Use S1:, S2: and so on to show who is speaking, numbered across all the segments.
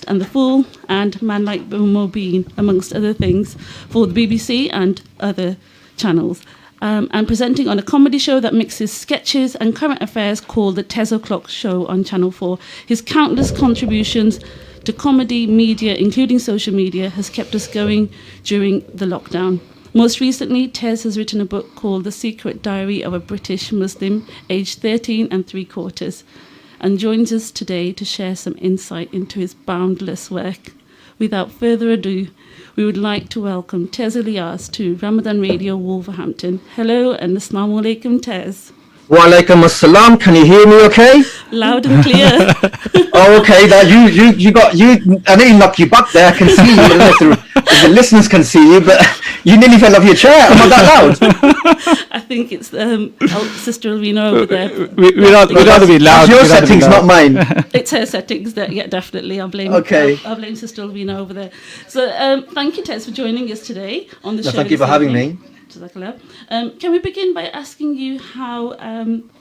S1: and The Fool and Man Like Mobeen, amongst other things, for the BBC and other channels. And presenting on a comedy show that mixes sketches and current affairs called The Tez O'Clock Show on Channel 4. His countless contributions to comedy, media, including social media, has kept us going during the lockdown. Most recently, Tez has written a book called The Secret Diary of a British Muslim, aged 13 and 3/4, and joins us today to share some insight into his boundless work. Without further ado, we would like to welcome Tez Ilyas to Ramadan Radio Wolverhampton. Hello and Assalamu alaikum, Tez.
S2: Wa alaikum assalam. Can you hear me okay?
S1: Loud and clear.
S2: Oh, okay. That I nearly knocked you back there. I can see you. I don't know if the listeners can see you, but you nearly fell off your chair. Am I that loud?
S1: I think it's Sister Alvina over there.
S3: We'd rather be loud.
S2: That's your settings, not mine.
S1: It's her settings. Yeah, definitely. I'll blame Sister Alvina over there. So thank you, Tez, for joining us today on the show.
S2: Thank you for having me.
S1: Can we begin by asking you how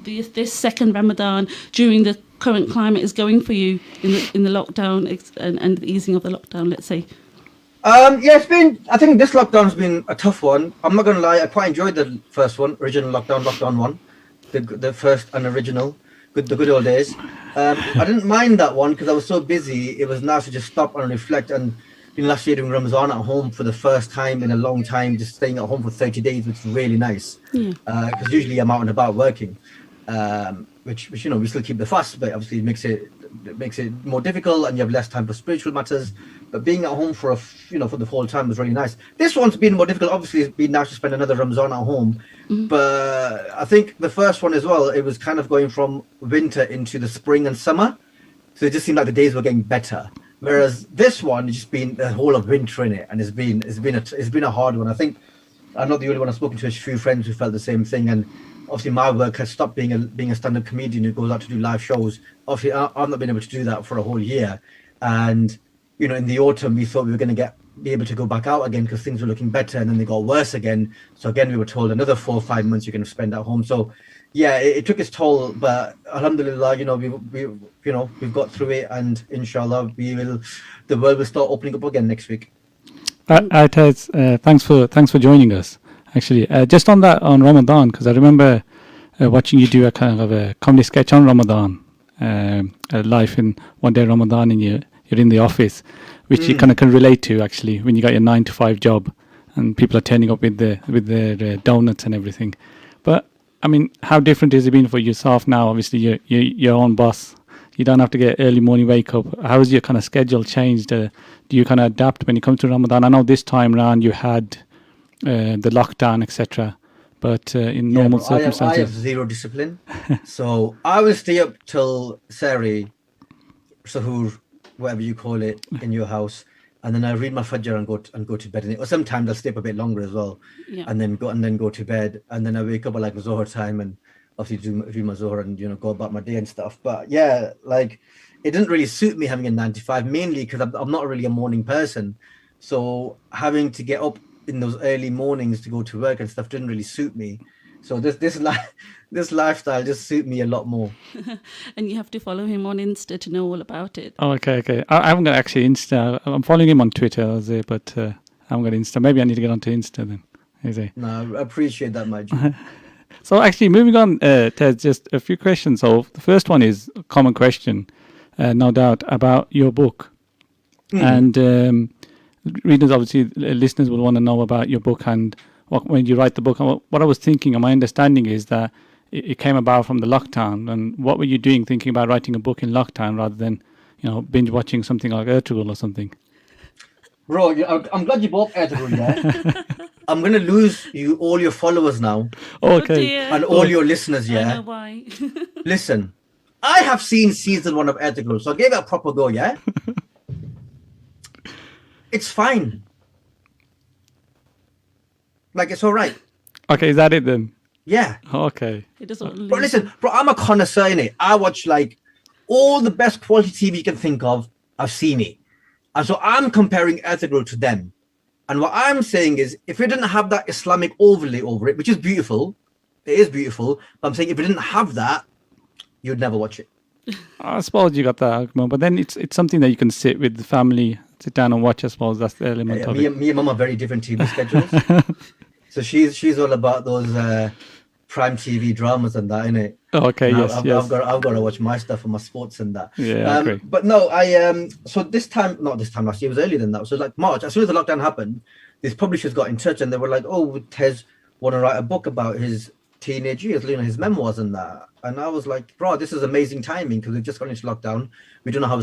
S1: this second Ramadan during the current climate is going for you in the lockdown and the easing of the lockdown, let's say?
S2: Yeah, it's been. I think this lockdown's been a tough one. I'm not gonna lie. I quite enjoyed the first one, original lockdown one, the first and original, the good old days. I didn't mind that one because I was so busy. It was nice to just stop and reflect. And last year doing Ramadan at home for the first time in a long time, just staying at home for 30 days, which is really nice. Because usually I'm out and about working, which we still keep the fast, but obviously it makes it more difficult, and you have less time for spiritual matters. But being at home for the whole time was really nice. This one's been more difficult. Obviously, it's been nice to spend another Ramadan at home, but I think the first one as well, it was kind of going from winter into the spring and summer, so it just seemed like the days were getting better. Whereas this one, it's just been the whole of winter in it, and it's been a hard one. I think I'm not the only one. I've spoken to a few friends who felt the same thing, and obviously my work has stopped being a stand-up comedian who goes out to do live shows. Obviously, I've not been able to do that for a whole year, and in the autumn we thought we were going to be able to go back out again because things were looking better, and then they got worse again. So again, we were told another 4 or 5 months you're going to spend at home. So yeah, it took its toll, but alhamdulillah, we've got through it, and inshallah the world will start opening up again next week.
S3: Tez, thanks for joining us. Actually, just on Ramadan, because I remember watching you do a kind of a comedy sketch on Ramadan, live in one day Ramadan, and you're in the office, which you kind of can relate to actually when you got your 9 to 5 job, and people are turning up with their donuts and everything. But I mean, how different has it been for yourself now? Obviously, you're your own boss. You don't have to get early morning wake up. How has your kind of schedule changed? Do you kind of adapt when it comes to Ramadan? I know this time around you had the lockdown, etc. But in normal circumstances,
S2: I have zero discipline. So I will stay up till Sari, Sahur, whatever you call it, in your house, and then I read my Fajr and go to bed. Or sometimes I'll stay up a bit longer as well, and then go to bed, and then I wake up at like Zohar time and obviously do my Zohar and go about my day and stuff. But yeah, like it didn't really suit me having a 9 to 5, mainly because I'm not really a morning person. So having to get up in those early mornings to go to work and stuff didn't really suit me. So this lifestyle just suit me a lot more.
S1: And you have to follow him on Insta to know all about it.
S3: Oh, okay. I haven't got actually Insta. I'm following him on Twitter, but I haven't got Insta. Maybe I need to get onto Insta then.
S2: No, I appreciate that, my G.
S3: So actually, moving on, Ted, just a few questions. So the first one is a common question, no doubt, about your book. And readers, obviously, listeners will want to know about your book and when you write the book. What I was thinking, and my understanding is that it came about from the lockdown. And what were you doing thinking about writing a book in lockdown rather than, binge watching something like Ertugrul or something?
S2: Bro, I'm glad you bought Ertugrul, yeah? I'm going to lose all your followers now.
S3: Oh, okay.
S2: And all your listeners, yeah?
S1: I know why.
S2: Listen, I have seen season 1 of Ertugrul, so I gave it a proper go, yeah? It's fine. Like, it's all right.
S3: Okay, is that it then?
S2: Yeah.
S3: Okay.
S1: It doesn't.
S2: But listen, bro, I'm a connoisseur in it. I watch like all the best quality TV you can think of. I've seen it, and so I'm comparing Ertugrul to them. And what I'm saying is, if it didn't have that Islamic overlay over it, which is beautiful, it is beautiful. But I'm saying if it didn't have that, you'd never watch it.
S3: I suppose you got that argument, but then it's something that you can sit with the family, sit down and watch. I suppose that's the element of
S2: Me,
S3: it.
S2: me and mum are very different TV schedules. So she's all about those prime TV dramas and that, innit?
S3: Okay,
S2: And
S3: yes, yes.
S2: I've got to watch my stuff and my sports and that.
S3: Yeah, I agree.
S2: But no, so not this time last year, it was earlier than that. So like March, as soon as the lockdown happened, these publishers got in touch and they were like, "Oh, would Tez want to write a book about his teenage years, his memoirs and that?" And I was like, "Bro, this is amazing timing because we've just gone into lockdown. We don't know how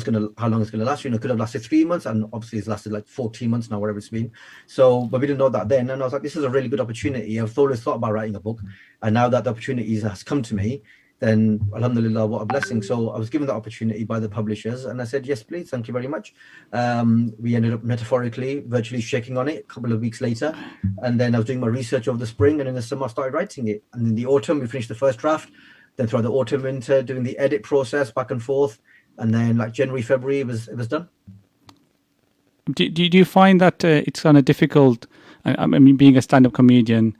S2: long it's gonna last. It could have lasted 3 months, and obviously it's lasted like 14 months now, whatever it's been. So, but we didn't know that then. And I was like, this is a really good opportunity. I've always thought about writing a book, and now that the opportunity has come to me, then alhamdulillah, what a blessing. So I was given the opportunity by the publishers and I said, yes, please, thank you very much. We ended up metaphorically, virtually shaking on it a couple of weeks later. And then I was doing my research over the spring, and in the summer I started writing it. And in the autumn, we finished the first draft. Then throughout the autumn, winter, doing the edit process back and forth. And then like January, February, it was done.
S3: Do you find that it's kind of difficult? I mean, being a stand-up comedian,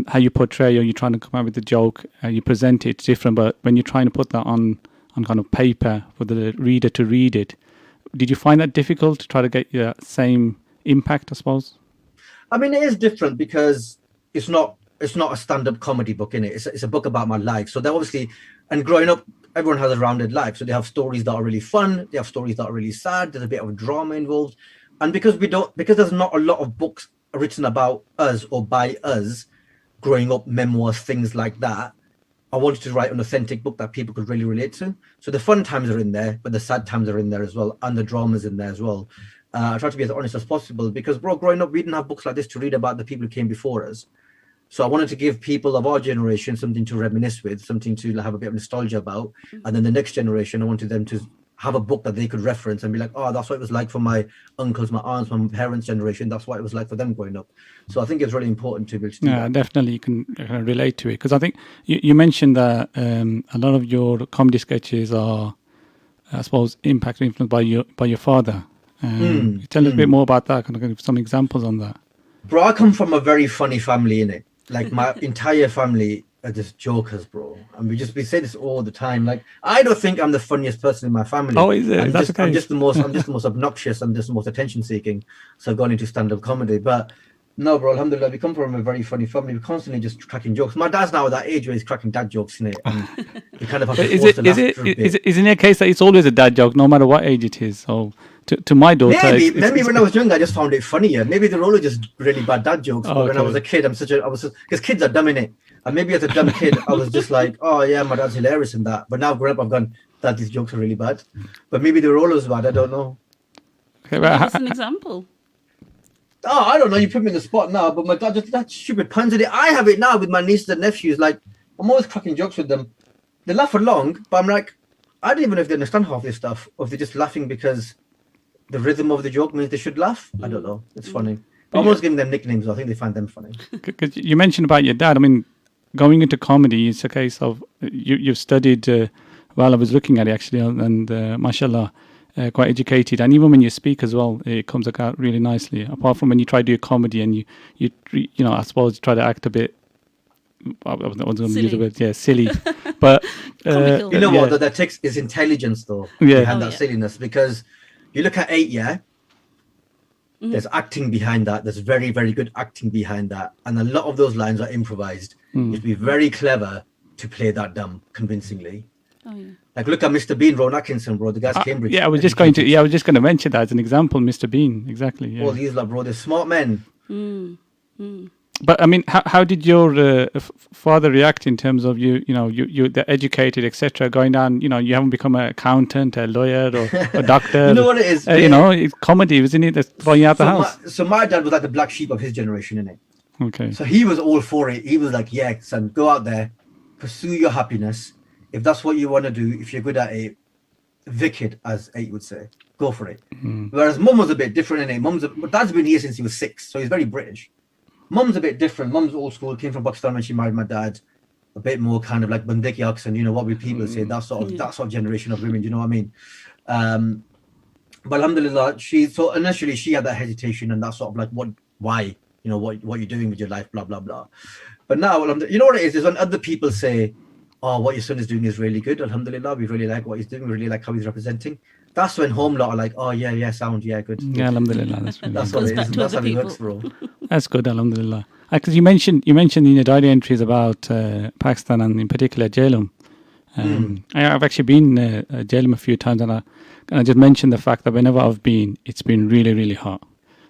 S3: how you portray or you're trying to come up with a joke, you present it, it's different. But when you're trying to put that on kind of paper for the reader to read it, did you find that difficult to try to get your same impact, I suppose?
S2: I mean, it is different because it's not a stand-up comedy book, innit? It's a book about my life. So they obviously, and growing up, everyone has a rounded life. So they have stories that are really fun. They have stories that are really sad. There's a bit of drama involved. And because there's not a lot of books written about us or by us growing up, memoirs, things like that, I wanted to write an authentic book that people could really relate to. So the fun times are in there, but the sad times are in there as well. And the drama's in there as well. I try to be as honest as possible because, bro, growing up, we didn't have books like this to read about the people who came before us. So I wanted to give people of our generation something to reminisce with, something to have a bit of nostalgia about. And then the next generation, I wanted them to have a book that they could reference and be like, oh, that's what it was like for my uncles, my aunts, my parents' generation. That's what it was like for them growing up. So I think it's really important to be able to do that.
S3: Definitely you can relate to it. Because I think you mentioned that a lot of your comedy sketches are, I suppose, impacted, influenced by your father. Tell us a bit more about that. Can I give some examples on that?
S2: Bro, I come from a very funny family, innit? Like my entire family are just jokers, bro. And we say this all the time. Like, I don't think I'm the funniest person in my family.
S3: Oh, is it?
S2: I'm just the most obnoxious. I'm just the most attention seeking. So I've gone into stand-up comedy. But no, bro, alhamdulillah, we come from a very funny family. We're constantly just cracking jokes. My dad's now at that age where he's cracking dad jokes, innit? And we kind of have to force the laughter a bit.
S3: Isn't it a case that it's always a dad joke, no matter what age it is? So to my daughter,
S2: maybe when I was young, I just found it funnier. Maybe they're all just really bad dad jokes. But when I was a kid, because kids are dumb, innit? And maybe as a dumb kid, I was just like, oh yeah, my dad's hilarious in that. But now growing up, I've gone, Dad, these jokes are really bad. But maybe they were always bad. I don't know.
S3: Okay,
S1: Give us an example.
S2: Oh, I don't know. You put me in the spot now. But my dad just that stupid puns in it. I have it now with my nieces and nephews. Like, I'm always cracking jokes with them. They laugh along, but I'm like, I don't even know if they understand half this stuff, or if they're just laughing because the rhythm of the joke means they should laugh. I don't know. It's funny. I'm always giving them nicknames. I think they find them funny.
S3: Because you mentioned about your dad. I mean, going into comedy, it's a case of you've studied. Well, I was looking at it actually, and mashallah, quite educated. And even when you speak as well, it comes out really nicely. Apart from when you try to do comedy and you know, I suppose try to act a bit. I was going to use the word, silly. But
S2: you know what? That takes is intelligence though behind that silliness, because you look at Atiyah. There's acting behind that. There's very, very good acting behind that. And a lot of those lines are improvised. You have to be very clever to play that dumb convincingly.
S1: Oh, yeah.
S2: Like, look at Mr. Bean, Ron Atkinson, bro. The guy's Cambridge.
S3: I was just going to mention that as an example, Mr. Bean. Exactly. Yeah.
S2: All these, like, bro, they're smart men.
S3: But I mean, how did your father react in terms of you're educated, etc., going down? You haven't become an accountant, a lawyer, or a doctor.
S2: You know what it is?
S3: It's comedy, isn't it? That's throwing you out the house.
S2: So my dad was like the black sheep of his generation, innit?
S3: Okay.
S2: So he was all for it. He was like, yeah, son, go out there, pursue your happiness. If that's what you want to do, if you're good at it, vick it, as Ate would say. Go for it. Whereas mum was a bit different, innit? Dad's been here since he was 6, so he's very British. Mum's a bit different. Mum's old school, came from Pakistan when she married my dad. A bit more kind of like Bandeki accent, what we people say, that sort of generation of women, you know what I mean? But alhamdulillah, initially she had that hesitation and that sort of like, why? What you're doing with your life, blah, blah, blah. But now, you know what it is when other people say, oh, what your son is doing is really good. Alhamdulillah, we really like what he's doing. We really like how he's representing. That's when home lot are like, oh yeah, sound, yeah, good.
S3: Yeah, alhamdulillah. That's really
S2: That's
S3: good.
S2: what it
S1: Goes back
S2: is.
S1: to
S2: That's
S1: other
S2: how it works,
S1: people.
S2: bro.
S3: That's good, alhamdulillah. Because you mentioned in your diary entries about Pakistan and in particular Jhelum. I've actually been Jhelum a few times, and I just mentioned the fact that whenever I've been, it's been really, really hot.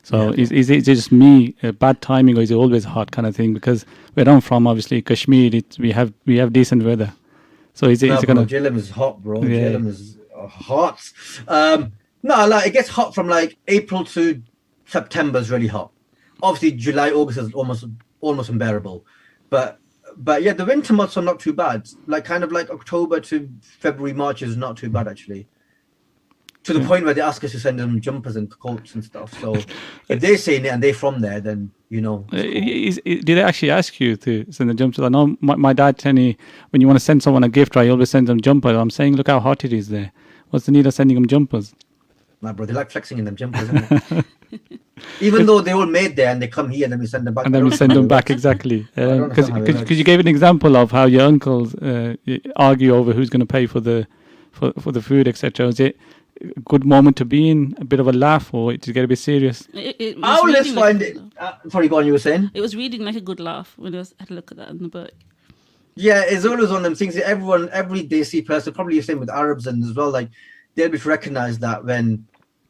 S3: So
S2: Yeah.
S3: is it just me, bad timing, or is it always hot kind of thing? Because where I'm from, obviously Kashmir, we have decent weather. So is it
S2: No,
S3: kind
S2: bro,
S3: of
S2: Jhelum is hot, bro.
S3: Yeah.
S2: Jhelum is hot. No, like it gets hot from like April to September is really hot. Obviously, July, August is almost unbearable. But yeah, the winter months are not too bad. Like kind of like October to February, March is not too bad actually. To the point where they ask us to send them jumpers and coats and stuff. So if they're saying it and they're from there, then you know.
S3: did they actually ask you to send the jumpers? I know my dad told me when you want to send someone a gift, I always send them jumpers. I'm saying, look how hot it is there. What's the need of sending them jumpers?
S2: Nah, bro, they like flexing in them jumpers, isn't it? Even though they're all made there and they come here and then we send them back.
S3: And then we send them back, exactly.
S2: don't understand how it
S3: Because
S2: works.
S3: you gave an example of how your uncles argue over who's going to pay for the food, etc. Is it a good moment to be in, a bit of a laugh, or to get a bit serious?
S1: It was
S2: Oh, let's
S1: reading like
S2: find
S1: a
S2: it.
S1: good laugh.
S2: Sorry, go on, you were saying?
S1: It was reading like a good laugh when I had a look at that in the book.
S2: Yeah, it's always one of them things that every Desi person, probably the same with Arabs and as well, like they'll be to recognize that when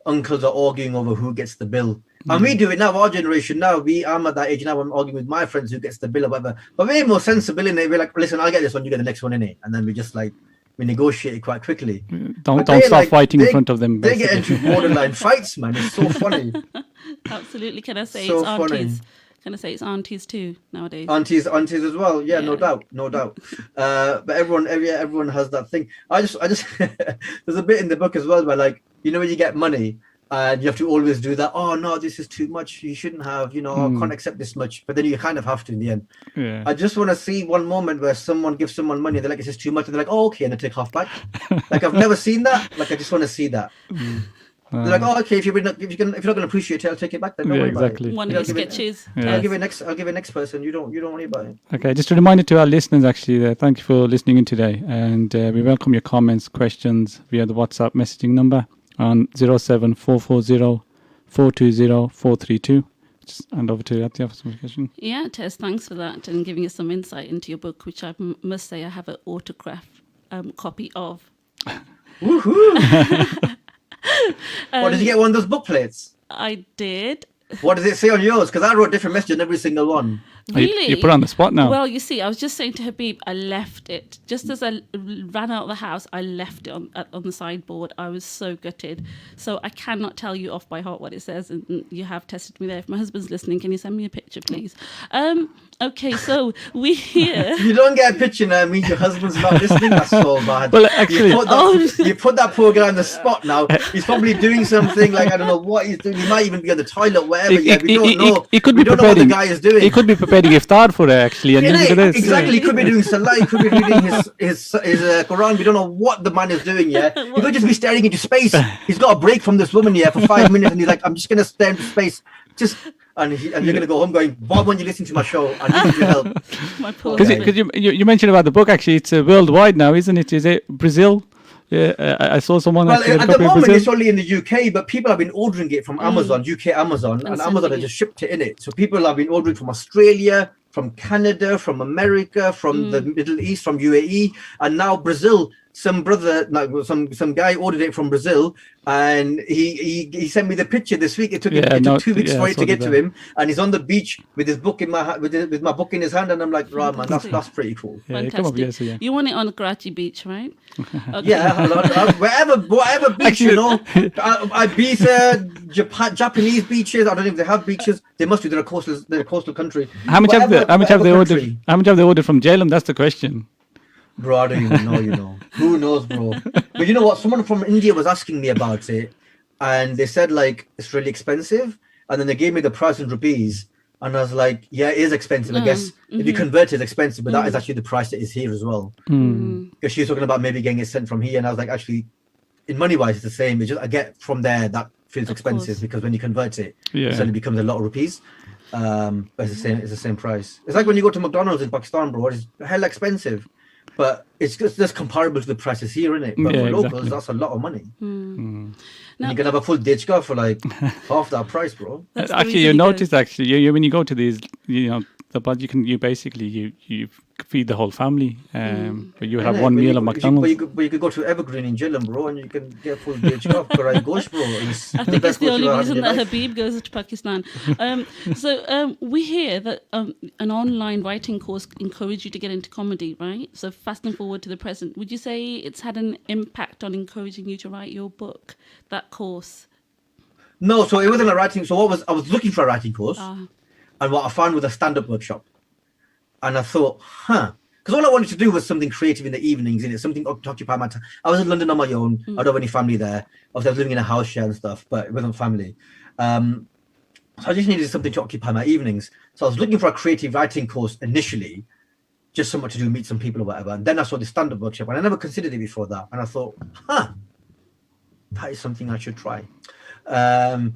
S2: uncles are arguing over who gets the bill. And we do it now, our generation now, I'm at that age now, I'm arguing with my friends who gets the bill or whatever. But we're more sensible in it. We're like, listen, I'll get this one, you get the next one in it. And then we just like, we negotiate it quite quickly.
S3: Don't
S2: But
S3: start fighting in front of them.
S2: They get
S3: basically.
S2: into borderline fights, man. It's so funny.
S1: Absolutely. Can I say
S2: So
S1: it's
S2: funny.
S1: aunties? Can I say it's aunties too nowadays?
S2: Aunties as well. Yeah, no
S1: Yeah.
S2: doubt. But everyone has that thing. I just there's a bit in the book as well where like, you know, when you get money and you have to always do that. Oh no, this is too much. You shouldn't have, you know, I can't accept this much. But then you kind of have to in the end.
S3: Yeah.
S2: I just want to see one moment where someone gives someone money, they're like, this is too much, and they're like, oh, okay, and they take half back. Like I've never seen that. Like I just want to see that. They're like, oh, okay, if you're not going to appreciate it, I'll take it back. Then don't
S3: Yeah,
S2: worry about it.
S3: exactly.
S1: One
S2: Yeah,
S1: of your
S2: give it-
S1: sketches.
S3: Yeah.
S2: I'll give it next person. You don't worry about it.
S3: Okay, just a reminder to our listeners, actually, thank you for listening in today. And we welcome your comments, questions via the WhatsApp messaging number on 07440 420 432. Just hand over to Atiyah for some question.
S1: Yeah, Tess, thanks for that and giving us some insight into your book, which I must say I have an autograph copy of.
S2: Woohoo! Or did you get one of those book plates?
S1: I did.
S2: What does it say on yours? Because I wrote different messages on every single one.
S1: Really?
S3: You put on the spot now.
S1: Well, you see, I was just saying to Habib, I left it. Just as I ran out of the house, I left it on the sideboard. I was so gutted. So I cannot tell you off by heart what it says. And you have tested me there. If my husband's listening, can you send me a picture, please? Okay, so we here.
S2: You don't get a picture now, it means your husband's not listening. That's so bad.
S3: Well, actually-
S2: you put that poor guy on the spot now. He's probably doing something like, I don't know what he's doing. He might even be on the toilet, whatever. We don't know.
S3: He could
S2: We
S3: be
S2: don't know what the
S3: preparing.
S2: guy is doing.
S3: He could be preparing iftar for it, actually. And
S2: Yeah,
S3: then look at this.
S2: exactly. He could be doing salah. He could be reading his Quran. We don't know what the man is doing. Yeah, he could just be staring into space. He's got a break from this woman here for 5 minutes, and he's like, "I'm just gonna stare into space." And you're gonna go home going, "Why won't you listen to my show? I need your help."
S1: My poor
S3: Because
S1: husband.
S3: you mentioned about the book, actually, it's worldwide now, isn't it? Is it Brazil? Yeah, I saw someone
S2: Well,
S3: actually had a
S2: at the
S3: copy of
S2: moment,
S3: Brazil.
S2: it's only in the UK, but people have been ordering it from Amazon, UK Amazon, and Amazon
S1: sending
S2: has
S1: it.
S2: just shipped it in it. So people have been ordering from Australia, from Canada, from America, from the Middle East, from UAE, and now Brazil. Some guy ordered it from Brazil, and he sent me the picture this week. It took 2 weeks for it to get to him, and he's on the beach with his book in with my book in his hand, and I'm like, right, man, that's pretty cool.
S3: Yeah, come
S1: Fantastic.
S3: on, yes, yeah.
S1: You want it on Karachi Beach, right? Okay.
S2: Yeah, wherever beach, you know, Ibiza, Japanese beaches. I don't know if they have beaches. They must be. They're a coastal country.
S3: How much have
S2: Whatever
S3: they ordered?
S2: country.
S3: How much have they ordered from Jhelum? That's the question.
S2: Bro, I don't even know. You know, who knows, bro? But you know what? Someone from India was asking me about it, and they said like it's really expensive, and then they gave me the price in rupees. And I was like, yeah, it is expensive. I guess if you convert it, it's expensive, but that is actually the price that is here as well. Because she was talking about maybe getting it sent from here, and I was like, actually, in money wise, it's the same. It's just I get from there that feels expensive
S1: course.
S2: because when you convert it,
S3: Yeah.
S2: it suddenly becomes a lot of rupees. But it's the same. It's the same price. It's like when you go to McDonald's in Pakistan, bro. It's hell expensive. but it's just comparable to the prices here, isn't it? But
S3: Yeah,
S2: for locals,
S3: exactly.
S2: that's a lot of money.
S1: Now,
S2: You can have a full ditchka for like half that price, bro.
S1: that's the
S3: Actually,
S1: reason
S3: you
S1: go.
S3: notice when you go to these, but you basically you feed the whole family. But you have
S2: Innit?
S3: one
S2: But
S3: meal
S2: you,
S3: at
S2: but
S3: McDonald's.
S2: you could go to Evergreen in Gillam, bro, and you can get full ditchka karai gosh, bro. It's
S1: I
S2: the
S1: think it's
S2: best
S1: the
S2: gosh
S1: only
S2: you've ever had in
S1: reason
S2: your
S1: that
S2: life.
S1: Habib goes to Pakistan. So we hear that an online writing course encouraged you to get into comedy, right? So fasting forward to the present, would you say it's had an impact on encouraging you to write your book, that course?
S2: No, so it wasn't a writing. So I was looking for a writing course,
S1: Ah.
S2: and what I found was a stand-up workshop, and I thought, because all I wanted to do was something creative in the evenings, in it, something to occupy my time. I was in London on my own. I don't have any family there. Obviously, I was living in a house share and stuff, but it wasn't family. So I just needed something to occupy my evenings. So I was looking for a creative writing course initially, just somewhat to do, meet some people or whatever. And then I saw the stand-up workshop, and I never considered it before that. And I thought, that is something I should try. But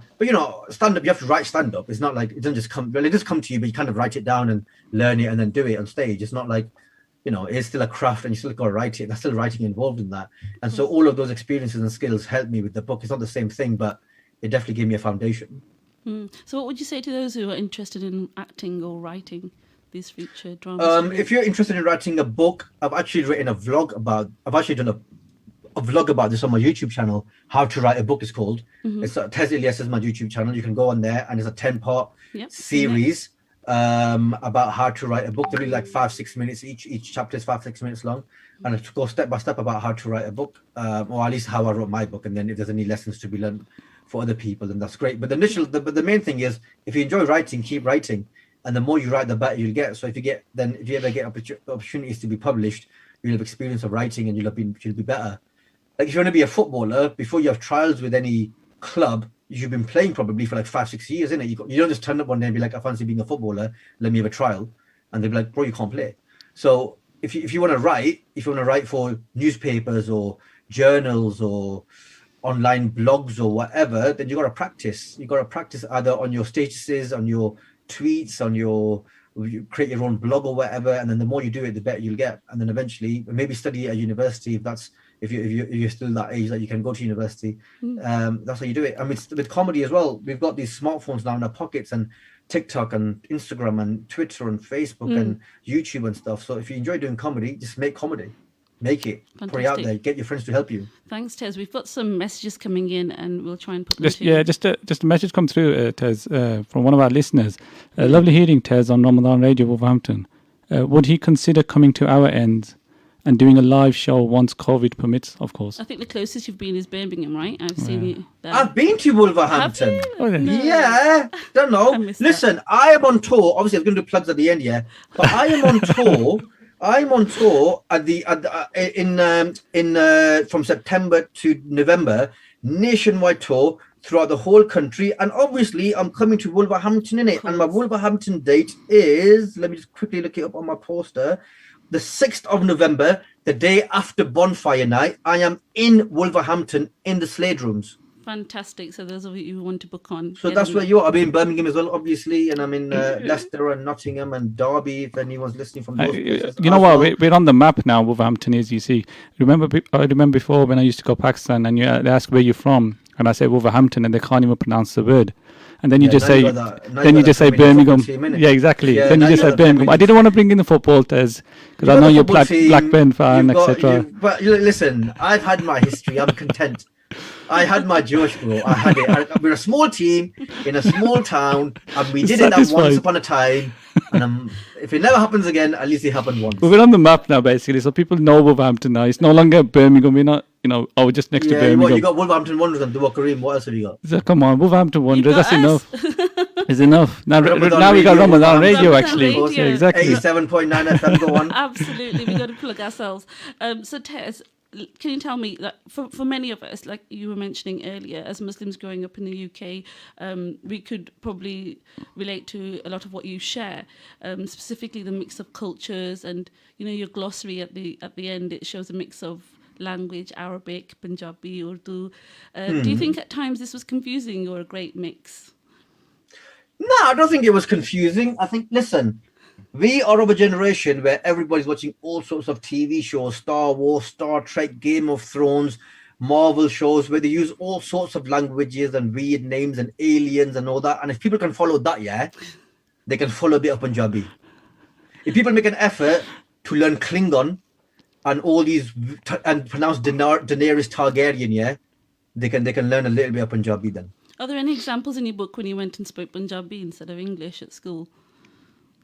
S2: stand-up, you have to write stand-up. It's not like it doesn't just come. Well, it does come to you, but you kind of write it down and learn it and then do it on stage. It's not like, it's still a craft and you still got to write it. There's still writing involved in that. And so all of those experiences and skills helped me with the book. It's not the same thing, but it definitely gave me a foundation.
S1: So what would you say to those who are interested in acting or writing these feature dramas?
S2: If you're interested in writing a book, I've actually written a vlog about. I've actually done a vlog about this on my YouTube channel. How to Write a Book is called. It's Tez Ilyas is my YouTube channel. You can go on there, and it's a 10-part series about how to write a book. They're really like 5-6 minutes each. Each chapter is 5-6 minutes long, and it goes step by step about how to write a book, or at least how I wrote my book. And then if there's any lessons to be learned for other people, then that's great. But the main thing is, if you enjoy writing, keep writing, and the more you write, the better you'll get. So if you ever get opportunities to be published, you'll have experience of writing, and you'll be better. Like if you want to be a footballer, before you have trials with any club, you've been playing probably for like 5-6 years, isn't it? You don't just turn up one day and be like, I fancy being a footballer, let me have a trial. And they'll be like, bro, you can't play. So if you want to write for newspapers or journals or online blogs or whatever, then you got to practice. You got to practice either on your statuses, on your tweets, you create your own blog or whatever. And then the more you do it, the better you'll get. And then eventually maybe study at university if you're still that age that you can go to university. That's how you do it. And with comedy as well, we've got these smartphones now in our pockets, and TikTok and Instagram and Twitter and Facebook and YouTube and stuff. So if you enjoy doing comedy, just make comedy. Make it. Put it out there. Get your friends to help you.
S1: Thanks, Tez. We've got some messages coming in, and we'll try and put them
S3: Just a message come through, Tez, from one of our listeners. Lovely hearing Tez on Ramadan Radio Wolverhampton. Would he consider coming to our ends and doing a live show once COVID permits, of course?
S1: I think the closest you've been is Birmingham, right? I've seen you there.
S2: I've been to Wolverhampton.
S3: Oh, yeah.
S1: No.
S2: Yeah, don't know.
S1: I missed
S2: Listen, I am on tour. Obviously, I was going to do plugs at the end, yeah. But I am on tour. I'm on tour from September to November, nationwide tour throughout the whole country. And obviously, I'm coming to Wolverhampton in it. And my Wolverhampton date is, let me just quickly look it up on my poster, the 6th of November, the day after Bonfire Night. I am in Wolverhampton in the Slade Rooms.
S1: Fantastic. So those of you who want to book on.
S2: So that's where you are. I'll be in Birmingham as well, obviously, and I'm in Leicester and Nottingham and Derby. If anyone's listening from those places,
S3: you know what? We're on the map now. Wolverhampton is. You see, I remember before when I used to go to Pakistan, and they ask where you're from, and I say Wolverhampton, and they can't even pronounce the word. And then you just say, Birmingham. Yeah, exactly.
S2: Yeah,
S3: then you just say Birmingham. I didn't want to bring in the football, Tez, because I know you're Blackburn fan, etc.
S2: But listen, I've had my history. I'm content. I had my Josh, bro. I had it. We're a small team in a small town, and we did it that once upon a time. And if it never happens again, at least it happened once.
S3: But we're on the map now, basically, so people know Wolverhampton now. It's no longer Birmingham. We're not, just next to Birmingham.
S2: You got Wolverhampton Wanderers and Dua Kareem. What else have you got?
S3: So, come on, Wolverhampton Wanderers. That's enough. It's enough. Now
S2: Ramadan
S3: we got Ramadan Radio,
S1: Ramadan
S3: actually.
S1: Radio.
S3: Yeah, exactly.
S2: 87.9 FM, go on.
S1: Absolutely. We've got to plug ourselves. So, Tez, can you tell me that for many of us, like you were mentioning earlier, as Muslims growing up in the UK, we could probably relate to a lot of what you share, specifically the mix of cultures, and your glossary at the end. It shows a mix of language: Arabic, Punjabi, Urdu. Do you think at times this was confusing or a great mix?
S2: No, I don't think it was confusing. I think, listen, We are of a generation where everybody's watching all sorts of TV shows, Star Wars, Star Trek, Game of Thrones, Marvel shows, where they use all sorts of languages and weird names and aliens and all that. And if people can follow that, yeah, they can follow a bit of Punjabi. If people make an effort to learn Klingon and all these and pronounce Daenerys Targaryen, yeah, they can learn a little bit of Punjabi then.
S1: Are there any examples in your book when you went and spoke Punjabi instead of English at school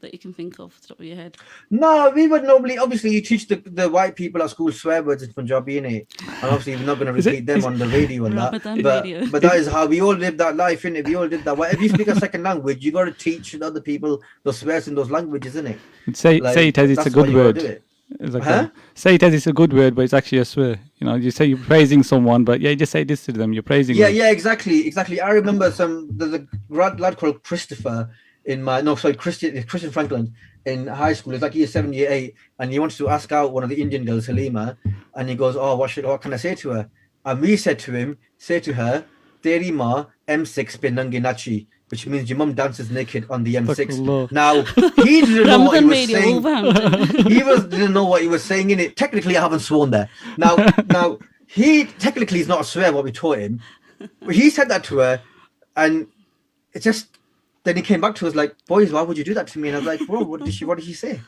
S1: that you can think of off the top of your head?
S2: No, we would normally, obviously, you teach the white people at school swear words in Punjabi, innit? And obviously, you're not going to repeat them on the radio and
S1: Ramadan
S2: that.
S1: radio.
S2: But that is how we all live that life, innit? We all did that. If you speak a second language, you got to teach other people those swears in those languages, innit?
S3: Say it as it's a
S2: that's why
S3: good
S2: you gotta
S3: word.
S2: do it.
S3: It's like
S2: Huh?
S3: say it as it's a good word, but it's actually a swear. You know, you say you're praising someone, but yeah, you just say this to them. You're praising them.
S2: Yeah, exactly. I remember there's a lad called Christopher Christian Franklin in high school. It's like year 7, year 8, and he wants to ask out one of the Indian girls, Halima, and he goes, "Oh, what can I say to her?" And we said to him, "Say to her, Teri ma M6 pe nange nachi," which means your mum dances naked on the M6.
S3: Astaghfirullah.
S2: Now he didn't know what he
S1: Ramadan
S2: was
S1: radio,
S2: saying.
S1: Wolverhampton.
S2: Didn't know what he was saying in it. Technically, I haven't sworn there. Now he technically is not a swear what we taught him. But he said that to her, and it just then he came back to us like, "Boys, why would you do that to me?" And I was like, "Bro, what did she say?"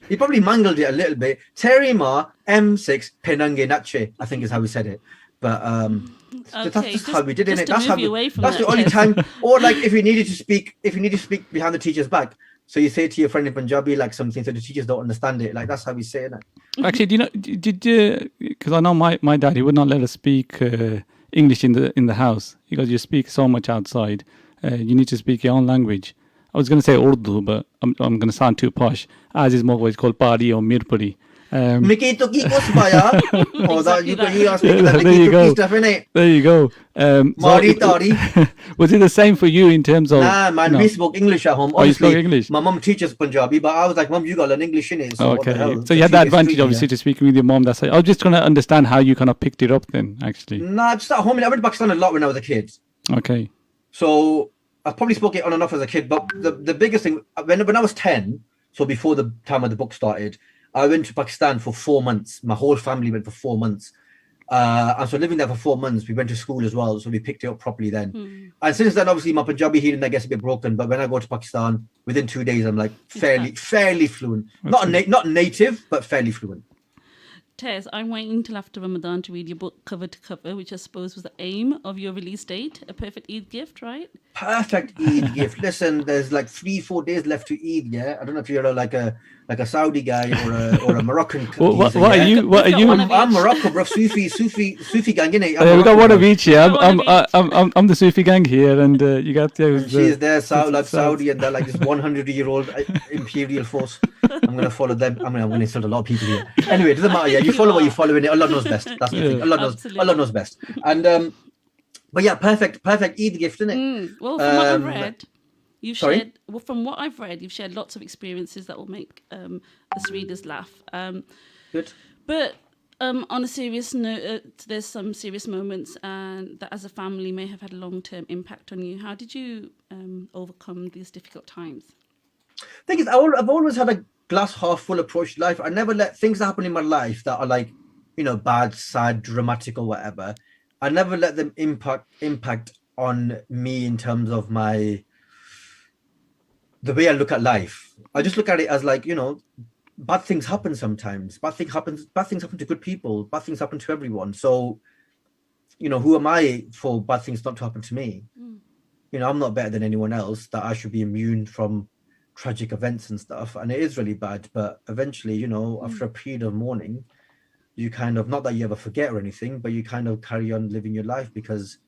S2: He probably mangled it a little bit. Terima M6 Penange Nache, I think is how he said it. But that's
S1: Okay,
S2: just how we did it.
S1: just to
S2: That's
S1: move you away from
S2: that's the
S1: that,
S2: only
S1: Tess.
S2: time. Or like if you needed to speak behind the teacher's back. So you say to your friend in Punjabi like something, so the teachers don't understand it. Like that's how we say it.
S3: Actually, do you know? Did you? Because I know my dad, he would not let us speak English in the house. He goes, "You speak so much outside. You need to speak your own language." I was going to say Urdu, but I'm going to sound too posh. As is more what it's called Pari or Mirpuri.
S2: Mickey Tuki Kosbaya. Oh, that you are speaking that
S3: There
S2: Mickey
S3: you go.
S2: Tuki stuff, innit?
S3: There you go.
S2: Mari Tari.
S3: Was it the same for you in terms of?
S2: Nah, man,
S3: no.
S2: we spoke English at home.
S3: Oh, you spoke
S2: Obviously,
S3: English?
S2: my mum teaches Punjabi, but I was like, "Mum, you got to learn English, innit?" So what the
S3: Okay,
S2: hell?
S3: so you had the
S2: It's
S3: advantage,
S2: tricky,
S3: obviously,
S2: yeah.
S3: to speaking with your mom. That's. I was just trying to understand how you kind of picked it up. Then, actually.
S2: Nah, just at home. I went to Pakistan a lot when I was a kid.
S3: Okay.
S2: So I probably spoke it on and off as a kid, but the biggest thing when I was 10, so before the time of the book started, I went to Pakistan for 4 months. My whole family went for 4 months. And so living there for 4 months, we went to school as well, so we picked it up properly then. And since then, obviously, my Punjabi hearing that gets a bit broken. But when I go to Pakistan, within 2 days, I'm like fairly fluent. Not native, but fairly fluent.
S1: Tess, I'm waiting till after Ramadan to read your book cover to cover, which I suppose was the aim of your release date. A perfect Eid gift, right?
S2: Perfect Eid gift. Listen, there's like 3-4 days left to Eid. Yeah, I don't know if you're like a Saudi guy or a Moroccan.
S3: What
S2: yeah?
S3: are you? What are you?
S1: One of
S2: I'm Morocco, bro. Sufi gang, innit?
S3: We got one of each here.
S1: One of
S3: I'm the Sufi gang here, and you got
S2: And she's there, Saudi, and they're like this 100-year-old imperial force. I'm gonna follow them. I'm gonna insult a lot of people here. Anyway, it doesn't matter. Yeah, you follow what you follow, innit? Allah knows best. That's the thing.
S1: Absolutely.
S2: Allah knows best. And but yeah, perfect Eid gift, innit?
S1: Well, from what I've read,
S2: sorry?
S1: From what I've read, you've shared lots of experiences that will make us readers laugh.
S2: Good.
S1: But on a serious note, there's some serious moments that as a family may have had a long-term impact on you. How did you overcome these difficult times?
S2: Thing is, I've always had a glass half full approach to life. I never let things happen in my life that are like, bad, sad, dramatic or whatever. I never let them impact on me in terms of the way I look at life. I just look at it as like, bad things happen sometimes. Bad things happen to good people. Bad things happen to everyone. So, who am I for bad things not to happen to me? I'm not better than anyone else that I should be immune from tragic events and stuff. And it is really bad. But eventually, after a period of mourning, you kind of, not that you ever forget or anything, but you kind of carry on living your life because,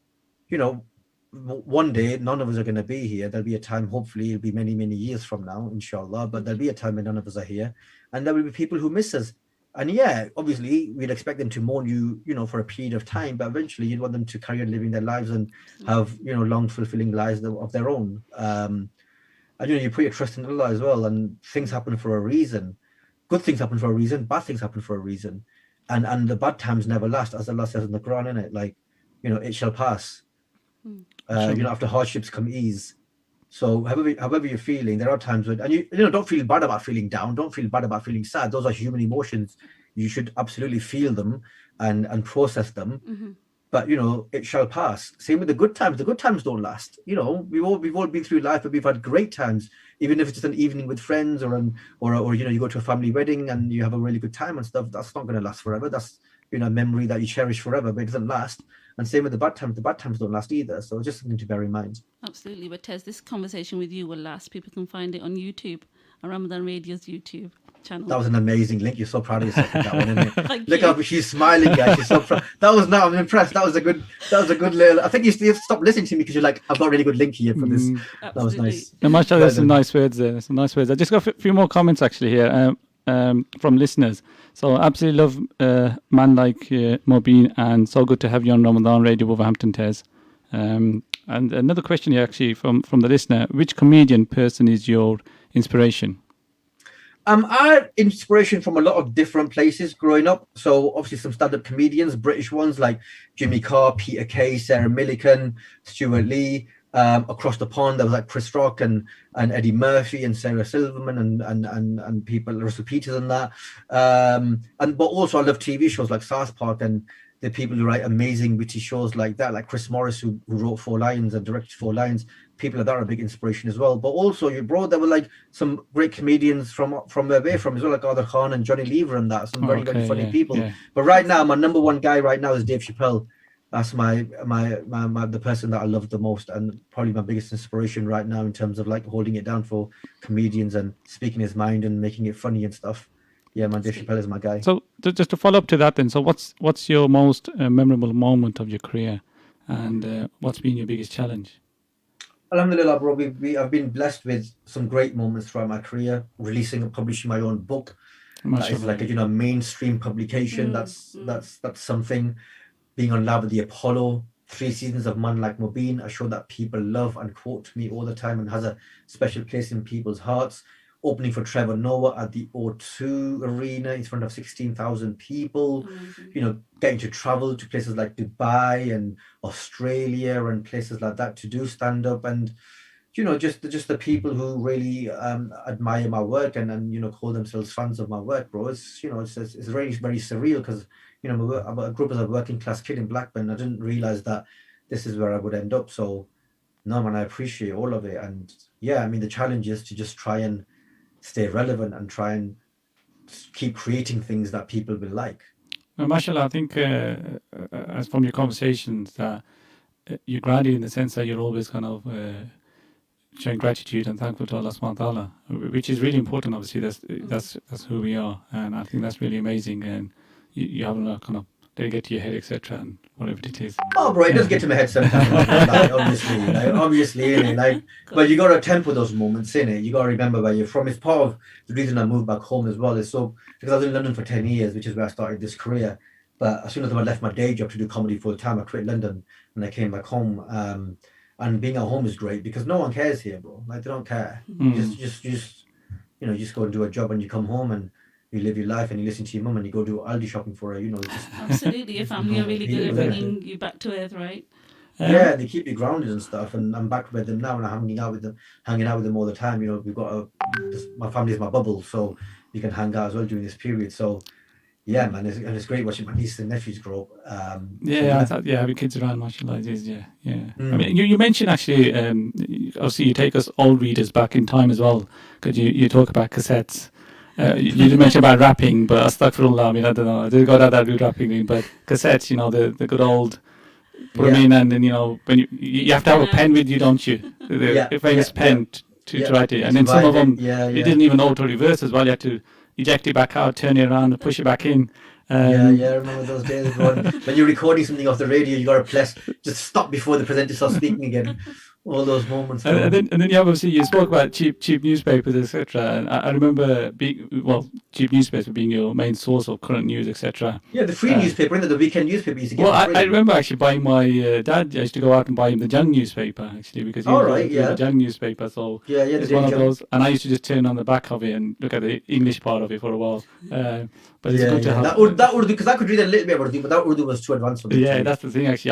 S2: one day none of us are going to be here. There'll be a time, hopefully it'll be many, many years from now, inshallah, but there'll be a time when none of us are here and there will be people who miss us. And yeah, obviously we'd expect them to mourn you, for a period of time, but eventually you'd want them to carry on living their lives and have, long fulfilling lives of their own. And, you put your trust in Allah as well, and things happen for a reason. Good things happen for a reason, bad things happen for a reason. And the bad times never last, as Allah says in the Quran, innit? Like, it shall pass. After hardships come ease. So however you're feeling, there are times when, and you know, don't feel bad about feeling down. Don't feel bad about feeling sad. Those are human emotions. You should absolutely feel them and process them.
S1: Mm-hmm.
S2: But you know, it shall pass. Same with the good times. The good times don't last. You know, we've all been through life, but we've had great times. Even if it's just an evening with friends, or you know, you go to a family wedding and you have a really good time and stuff. That's not going to last forever. That's, you know, a memory that you cherish forever, but it doesn't last. And same with the bad times. The bad times don't last either. So just something to bear in mind.
S1: Absolutely. But Tez, this conversation with you will last. People can find it on YouTube, on Ramadan Radio's YouTube channel.
S2: That was an amazing link. You're so proud of yourself with that one, isn't it?
S1: Thank
S2: Look
S1: you.
S2: how she's smiling, guys. She's so proud. That was now. I'm impressed. That was a good little. I think you have to stop listening to me because you're like, I've got a really good link here for this. That was
S1: Absolutely.
S2: nice.
S3: No, mashallah, there's some nice words there. There's some nice words. I just got a few more comments actually here from listeners. So absolutely love man like Mobeen, and so good to have you on Ramadan Radio Wolverhampton, Tez. And another question here actually from the listener: which comedian person is your inspiration?
S2: I had inspiration from a lot of different places growing up. So obviously some stand-up comedians, British ones like Jimmy Carr, Peter Kay, Sarah Millican, Stuart Lee. Across the pond, there was like Chris Rock and Eddie Murphy and Sarah Silverman and people, Russell Peters and that. But also I love TV shows like South Park and the people who write amazing witty shows like that, like Chris Morris, who wrote Four Lions and directed Four Lions. People like that are a big inspiration as well. But also, there were like some great comedians from where we're from as well, like Arthur Khan and Johnny Lever and that. Some very funny people. Yeah. But right now, my number one guy right now is Dave Chappelle. That's my the person that I love the most, and probably my biggest inspiration right now in terms of like holding it down for comedians and speaking his mind and making it funny and stuff. Yeah, man, Dave Chappelle is my guy.
S3: So just to follow up to that then, so what's your most memorable moment of your career, and what's been your biggest challenge?
S2: Alhamdulillah, bro, I've been blessed with some great moments throughout my career, releasing and publishing my own book. That is like a mainstream publication. That's something. Being on Lab with the Apollo, 3 seasons of Man Like Mobeen, a show that people love and quote me all the time and has a special place in people's hearts. Opening for Trevor Noah at the O2 Arena in front of 16,000 people. You know, getting to travel to places like Dubai and Australia and places like that to do stand-up, and you know, just the people who really admire my work and you know, call themselves fans of my work, bro. It's, you know, it's very, very surreal because, you know, I grew up as a working class kid in Blackburn. I didn't realize that this is where I would end up. So no, man, I appreciate all of it. And yeah, I mean, the challenge is to just try and stay relevant and try and keep creating things that people will like.
S3: Well, mashallah, I think as from your conversations that you're grounded in the sense that you're always kind of showing gratitude and thankful to Allah subhanahu wa ta'ala, which is really important. Obviously, that's who we are, and I think that's really amazing. And you haven't kind of let it get to your head, etc., and whatever it is.
S2: Oh, bro, it does get to my head sometimes. obviously, innit? But you got to temper those moments, innit? You got to remember where you're from. It's part of the reason I moved back home as well. Is so because I was in London for 10 years, which is where I started this career. But as soon as I left my day job to do comedy full time, I quit London and I came back home. And being at home is great because no one cares here, bro. Like, they don't care. Just you know, you just go and do a job and you come home and you live your life and you listen to your mum and you go do Aldi shopping for her, you know.
S1: Absolutely, your family are really good at bringing you back to earth, right?
S2: Yeah, they keep you grounded and stuff, and I'm back with them now and I'm hanging out with them all the time. You know, we've got my family is my bubble, so you can hang out as well during this period. So yeah, man, it's great watching my nieces and nephews grow up.
S3: Having kids around, mashallah, it is, yeah. I mean, you mentioned actually, obviously you take us old readers back in time as well, because you talk about cassettes. You did mention about rapping, but astaghfirullah, I mean, I don't know, I didn't go down that route rapping, but cassettes, you know, the good old, put them in, and then, you know, when you have to have a pen with you, don't you? The famous pen to write it, and then some of them, you didn't even auto reverse as well, you had to eject it back out, turn it around, and push it back in.
S2: I remember those days when you're recording something off the radio, you got to just stop before the presenter starts speaking again. All those moments.
S3: And then you obviously you spoke about cheap newspapers, etc. And I remember cheap newspaper being your main source of current news, etc.
S2: Yeah, the free newspaper, and the weekend newspaper used to get.
S3: Well, I remember actually buying my dad. I used to go out and buy him the Jung newspaper actually because he was the Jung newspaper. So it's one of those. And I used to just turn on the back of it and look at the English part of it for a while. But it's good to have
S2: that Urdu, because I could read a little bit of Urdu, but that Urdu was too advanced for me.
S3: Yeah, that's the thing actually.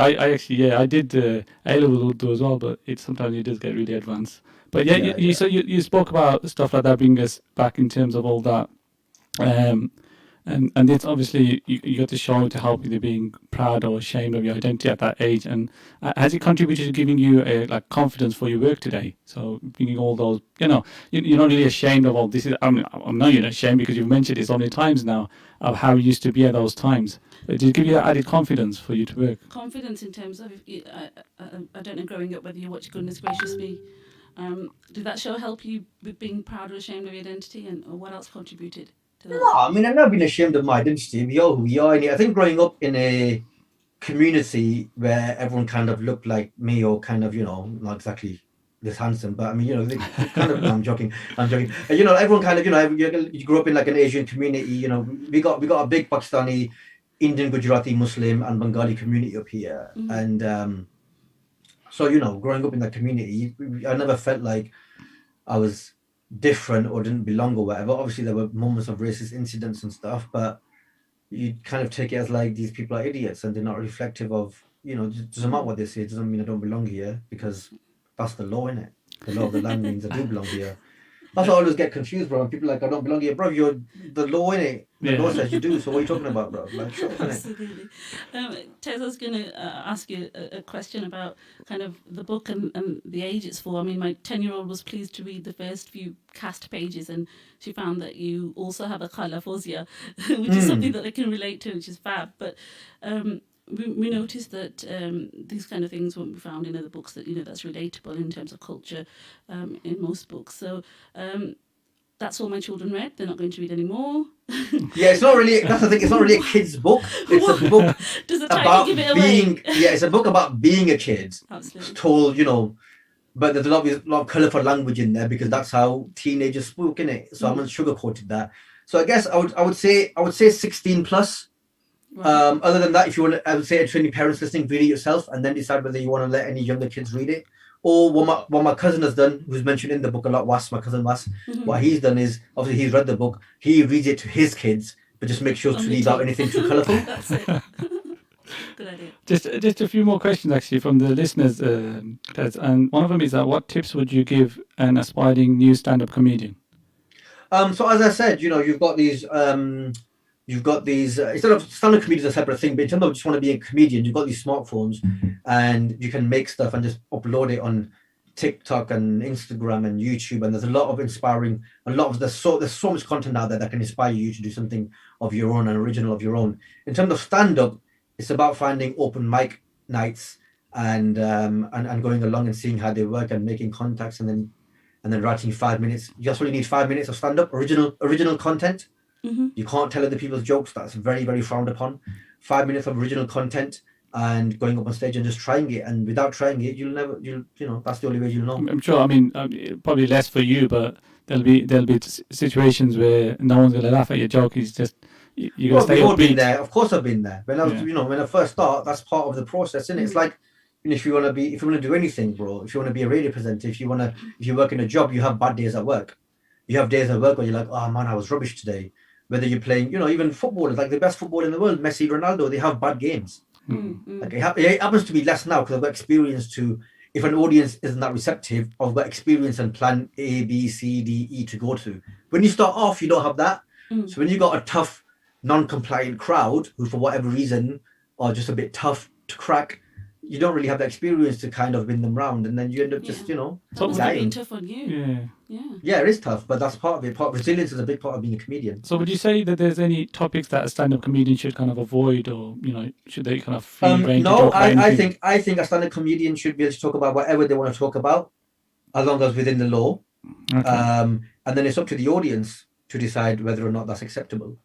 S3: I did A-level Urdu as well, but it's sometimes it does get really advanced. But yeah,
S2: Yeah,
S3: you spoke about stuff like that, bringing us back in terms of all that. And it's obviously you got the show to help you being proud or ashamed of your identity at that age. And has it contributed to giving you a like confidence for your work today? So bringing all those, you're not really ashamed of all this. I know you're not ashamed because you've mentioned it so many times now of how you used to be at those times. But did it give you that added confidence for you to work?
S1: Confidence in terms of, I don't know, growing up whether you watch Goodness Gracious Me. Did that show help you with being proud or ashamed of your identity, or what else contributed to that?
S2: No, I mean, I've never been ashamed of my identity. We are who we are. And I think growing up in a community where everyone kind of looked like me, or kind of, not exactly this handsome, but I mean, they kind of, no, I'm joking. Everyone kind of, you grew up in like an Asian community, we got a big Pakistani, Indian, Gujarati, Muslim and Bengali community up here.
S1: Mm-hmm.
S2: And so, growing up in that community, I never felt like I was different or didn't belong or whatever. Obviously, there were moments of racist incidents and stuff, but you kind of take it as like these people are idiots and they're not reflective of, it doesn't matter what they say, it doesn't mean I don't belong here, because that's the law, innit? The law of the land means I do belong here. That's why I always get confused, bro. And people are like, I don't belong here, bro. You're the law, innit? The law says you do. So what are you talking about, bro? Like, shut up, innit?
S1: Absolutely. Tez, I was going to ask you a question about kind of the book and the age it's for. I mean, my 10-year-old was pleased to read the first few cast pages, and she found that you also have a colour, Fozia, which is something that they can relate to, which is fab. But we noticed that these kind of things won't be found in other books that, that's relatable in terms of culture in most books. So that's all my children read. They're not going to read anymore.
S2: Yeah, it's not really, that's the thing, it's not really a kid's book. It's a book
S1: Does the
S2: about
S1: title give it
S2: being,
S1: away?
S2: yeah, it's a book about being a kid.
S1: Absolutely.
S2: Told, but there's a lot of colourful language in there because that's how teenagers spoke, innit? So I haven't sugarcoated that. So I guess I would say 16 plus.
S1: Right.
S2: Other than that, if you want to, I would say to any parents listening, read it yourself and then decide whether you want to let any younger kids read it. Or what my cousin has done, who's mentioned in the book a lot, my cousin Was, what he's done is, obviously he's read the book, he reads it to his kids, but just make sure to leave out anything too colourful.
S1: That's it. Good idea.
S3: Just a few more questions actually from the listeners, Tez, and one of them is what tips would you give an aspiring new stand-up comedian?
S2: So as I said, you've got these instead of stand-up comedians a separate thing, but in terms of just want to be a comedian, you've got these smartphones and you can make stuff and just upload it on TikTok and Instagram and YouTube, and there's a lot of inspiring, there's so much content out there that can inspire you to do something of your own and original of your own. In terms of stand-up, it's about finding open mic nights and going along and seeing how they work and making contacts and then writing 5 minutes. You just really need 5 minutes of stand-up, original content.
S1: Mm-hmm.
S2: You can't tell other people's jokes. That's very, very frowned upon. 5 minutes of original content and going up on stage and just trying it. And without trying it, that's the only way you'll know.
S3: I'm sure. I mean, probably less for you, but there'll be situations where no one's gonna laugh at your joke. It's just you gotta stay
S2: we've all
S3: upbeat.
S2: been there. Of course, I've been there. When I was, when I first start, that's part of the process, isn't it? It's like, if you want to do anything, bro. If you want to be a radio presenter, if you work in a job, you have bad days at work. You have days at work where you're like, oh man, I was rubbish today. Whether you're playing, even footballers, like the best footballer in the world, Messi, Ronaldo, they have bad games. Like it happens to me less now because I've got experience to, if an audience isn't that receptive, I've got experience and plan A, B, C, D, E to go to. When you start off, you don't have that. So when you got a tough, non-compliant crowd who, for whatever reason, are just a bit tough to crack, you don't really have the experience to kind of win them round, and then you end up just,
S1: That must have been
S2: dying.
S1: tough on you.
S2: Yeah, it is tough, but that's part of it. Resilience is a big part of being a comedian.
S3: So would you say that there's any topics that a stand-up comedian should kind of avoid, or should they kind of free range?
S2: No, I think a stand-up comedian should be able to talk about whatever they want to talk about, as long as within the law.
S3: Okay.
S2: And then it's up to the audience to decide whether or not that's acceptable.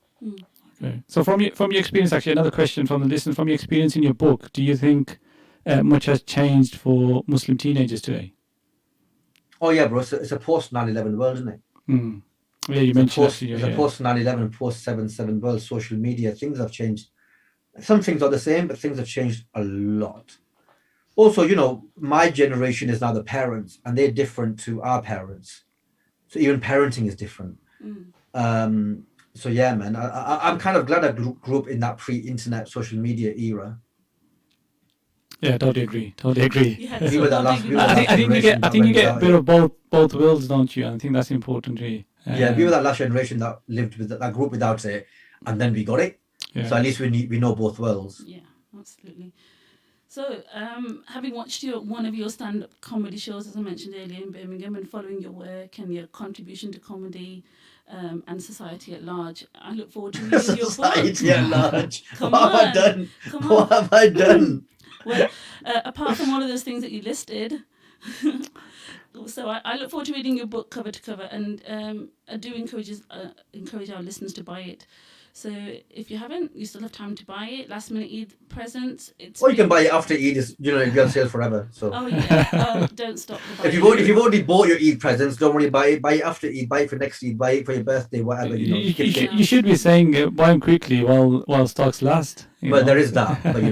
S3: Okay. So from your experience, actually, another question from the listener. From your experience in your book, do you think much has changed for Muslim teenagers today?
S2: Oh yeah, bro. It's a post 9/11 world, isn't it?
S3: Yeah, you mentioned
S2: it's a post 9/11, post 7/7 world. Social media, things have changed. Some things are the same, but things have changed a lot. Also, my generation is now the parents, and they're different to our parents. So even parenting is different. So yeah, man, I'm kind of glad I grew up in that pre-internet social media era.
S3: Yeah, totally agree. Totally agree.
S1: Yeah,
S2: We were that last- we were that
S3: I think you get. I think you get a bit
S2: generation
S3: of both worlds, don't you? I think that's important, really.
S2: Yeah, we were that last generation that lived with that grew up without it, and then we got it.
S3: Yeah.
S2: So at least we know both worlds.
S1: Yeah, absolutely. So, having watched one of your stand-up comedy shows, as I mentioned earlier, in Birmingham, and following your work and your contribution to comedy and society at large, I look forward to reading your book.
S2: Society at large.
S1: Come
S2: What have I
S1: on.
S2: done?
S1: Come
S2: What
S1: on.
S2: have I done?
S1: Well, apart from all of those things that you listed, so I look forward to reading your book cover to cover, and I do encourage our listeners to buy it. So if you haven't, you still have time to buy it. Last minute Eid presents. It's
S2: Or you can buy it after Eid. It's, it'll be on sale forever. So
S1: Oh yeah. Oh, don't stop the
S2: if
S1: buying.
S2: you've already bought your Eid presents, don't worry, buy it after Eid. Buy it for next Eid. Buy it for your birthday, whatever.
S3: You should be saying buy them quickly while stocks last.
S2: Well, there is that, but they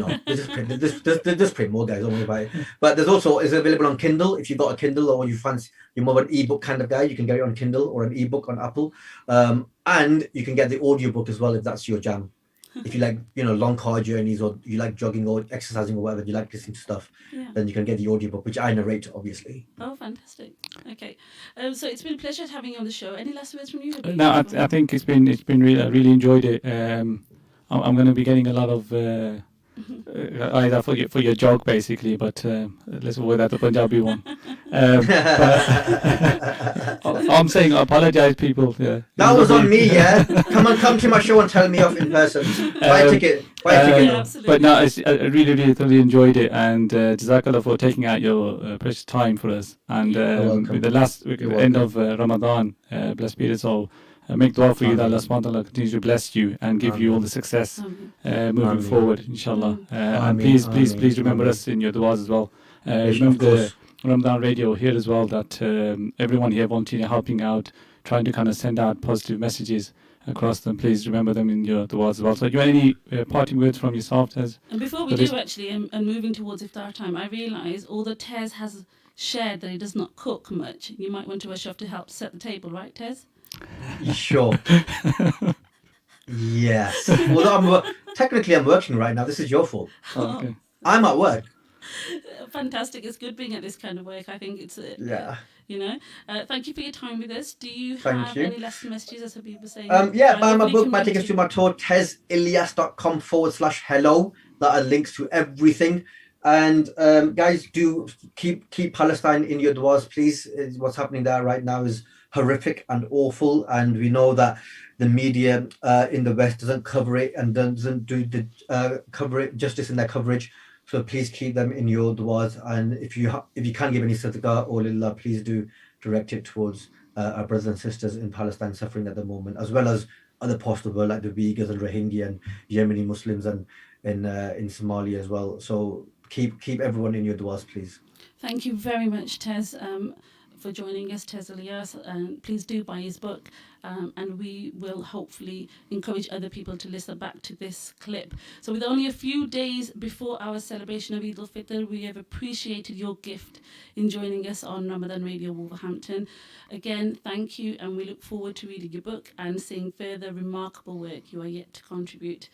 S2: just print more, guys. Don't worry about it. But there's also is available on Kindle. If you've got a Kindle or you fancy you're more of an ebook kind of guy, you can get it on Kindle or an ebook on Apple, and you can get the audiobook as well if that's your jam. If you like, long car journeys or you like jogging or exercising or whatever, you like listening to stuff,
S1: Yeah.
S2: then you can get the audiobook, which I narrate, obviously.
S1: Oh, fantastic. Okay. So it's been a pleasure having you on the show. Any last words from you?
S3: No, I think it's been really, I really enjoyed it. I'm going to be getting a lot of either for your joke basically, but let's avoid that, the Punjabi one. But I'm saying I apologize, people. Yeah.
S2: That was on me, yeah. Come to my show and tell me off in person. Buy a ticket. Buy a ticket.
S1: Yeah, absolutely.
S3: But no, I really thoroughly enjoyed it, and Jazakallah for taking out your precious time for us. And
S2: welcome.
S3: with the last
S2: You're
S3: end
S2: welcome.
S3: of Ramadan, blessed be it all. Make dua for you that Allah subhanahu wa ta'ala continues to bless you and give you all the success moving
S2: Ameen.
S3: forward, inshallah. And
S2: Ameen.
S3: please remember
S2: Ameen.
S3: us in your duas as well.
S2: Yes,
S3: Remember
S2: of
S3: the
S2: course.
S3: Ramadan radio here as well, that everyone here volunteering, helping out, trying to kind of send out positive messages across them. Please remember them in your duas as well. So do you have any parting words from yourself, Tez?
S1: And before we
S3: That is-
S1: do actually, and moving towards iftar time, I realise although Tez has shared that he does not cook much, you might want to rush off to help set the table, right, Tez?
S2: Sure. Yes. Well, technically I'm working right now. This is your fault.
S3: Okay.
S2: I'm at work.
S1: Fantastic. It's good being at this kind of work. I think it's,
S2: Yeah.
S1: thank you for your time with us. Do you
S2: Thank
S1: have
S2: you.
S1: any last messages, as Habib was saying?
S2: Yeah, buy my
S1: Lovely
S2: book, my tickets to
S1: community.
S2: my tour, tezilyas.com/hello. That are links to everything. And guys, do keep Palestine in your duas, please. What's happening there right now is horrific and awful, and we know that the media in the West doesn't cover it and doesn't do the cover it justice in their coverage. So please keep them in your duas, and if you can give any sadaqah or lillah, please do direct it towards our brothers and sisters in Palestine suffering at the moment, as well as other parts of the world like the Uyghurs and Rohingya and Yemeni Muslims and in Somalia as well. So keep everyone in your duas, please.
S1: Thank you very much, Tez, for joining us, Tez Ilyas. And please do buy his book, and we will hopefully encourage other people to listen back to this clip. So with only a few days before our celebration of Eid al-Fitr, we have appreciated your gift in joining us on Ramadan Radio Wolverhampton. Again, thank you, and we look forward to reading your book and seeing further remarkable work you are yet to contribute.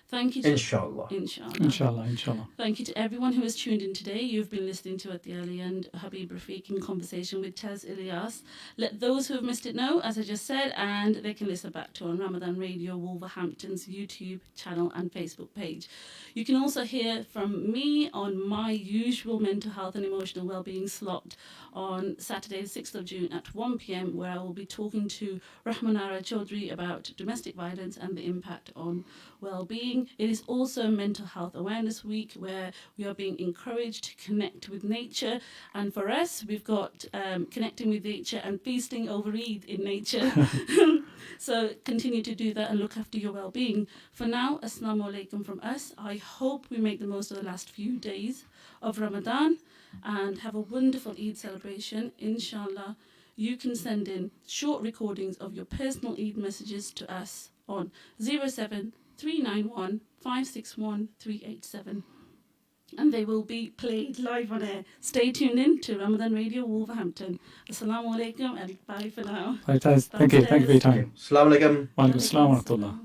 S1: Thank you.
S2: Inshallah.
S3: Inshallah.
S1: Thank you to everyone who has tuned in today. You've been listening to Atiyah and Habib Rafiq in conversation with Tez Ilyas. Let those who have missed it know, as I just said, and they can listen back to on Ramadan Radio Wolverhampton's YouTube channel and Facebook page. You can also hear from me on my usual mental health and emotional well-being slot on Saturday, the 6th of June at 1 p.m, where I will be talking to Rahmanara Chaudhry about domestic violence and the impact on well-being. It is also Mental Health Awareness Week, where we are being encouraged to connect with nature. And for us, we've got connecting with nature and feasting over Eid in nature. So continue to do that and look after your well-being. For now, Assalamu alaikum from us. I hope we make the most of the last few days of Ramadan and have a wonderful Eid celebration. Inshallah, you can send in short recordings of your personal Eid messages to us on 07391 561 387, and they will be played live on air. Stay tuned in to Ramadan Radio Wolverhampton. Assalamu alaikum and bye for now.
S3: Right, Tez, thank you for your time.
S2: Assalamu alaikum.
S3: Wa alaikum assalam wa rahmatullah.